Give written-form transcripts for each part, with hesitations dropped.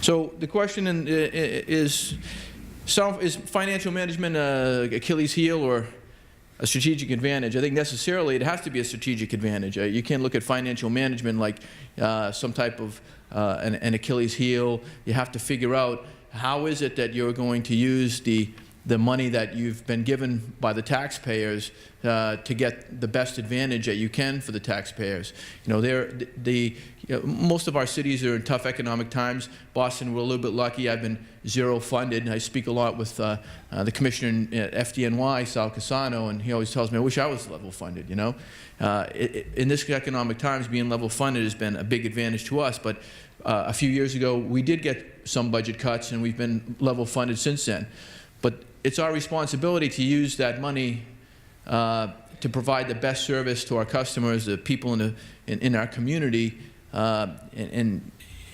So the question is financial management Achilles heel or a strategic advantage? I think necessarily it has to be a strategic advantage. You can't look at financial management like some type of an Achilles heel. You have to figure out how is it that you're going to use the money that you've been given by the taxpayers to get the best advantage that you can for the taxpayers. You know, most of our cities are in tough economic times. Boston, we're a little bit lucky. I've been zero funded. I speak a lot with the commissioner at FDNY, Sal Casano, and he always tells me, I wish I was level funded, you know. In this economic times, being level funded has been a big advantage to us, but a few years ago, we did get some budget cuts, and we've been level funded since then. But it's our responsibility to use that money to provide the best service to our customers, the people in our community, and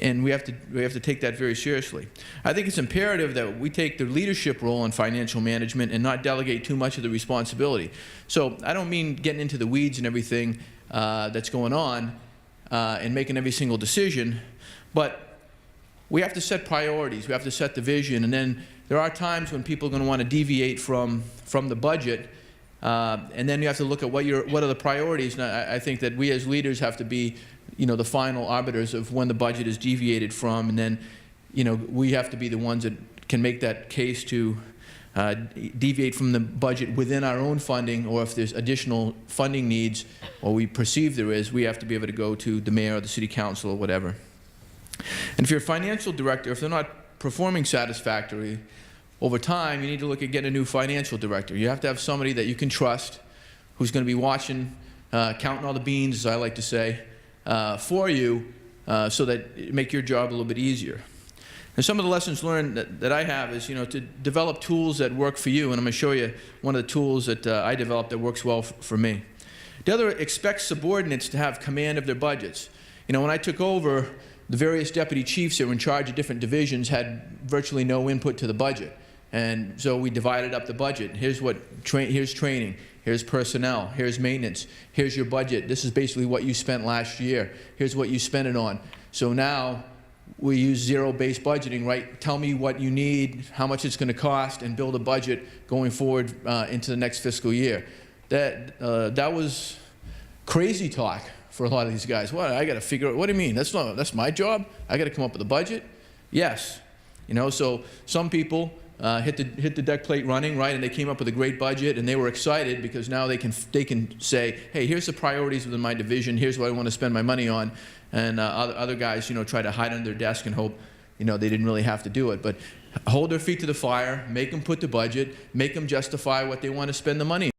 we have to take that very seriously. I think it's imperative that we take the leadership role in financial management and not delegate too much of the responsibility. So I don't mean getting into the weeds and everything that's going on and making every single decision, but we have to set priorities. We have to set the vision, and then there are times when people are going to want to deviate from the budget, and then you have to look at what are the priorities. And I think that we as leaders have to be, you know, the final arbiters of when the budget is deviated from, and then, you know, we have to be the ones that can make that case to deviate from the budget within our own funding, or if there's additional funding needs, or we perceive there is, we have to be able to go to the mayor or the city council or whatever. And if you're a financial director, if they're not performing satisfactorily, over time, you need to look at getting a new financial director. You have to have somebody that you can trust, who's going to be watching, counting all the beans, as I like to say, for you, so that it make your job a little bit easier. And some of the lessons learned that I have is, you know, to develop tools that work for you. And I'm going to show you one of the tools that I developed that works well for me. The other, expect subordinates to have command of their budgets. You know, when I took over, the various deputy chiefs that were in charge of different divisions had virtually no input to the budget. And so we divided up the budget. Here's training, here's personnel, here's maintenance, here's your budget. This is basically what you spent last year. Here's what you spent it on. So now we use zero-based budgeting, right? Tell me what you need, how much it's going to cost, and build a budget going forward into the next fiscal year. That was crazy talk for a lot of these guys. What, I got to figure out, what do you mean? That's my job? I got to come up with a budget? Yes. You know, so some people hit the deck plate running, right, and they came up with a great budget, and they were excited because now they can say, hey, here's the priorities within my division, here's what I want to spend my money on, and other guys, you know, try to hide under their desk and hope, you know, they didn't really have to do it. But hold their feet to the fire, make them put the budget, make them justify what they want to spend the money on.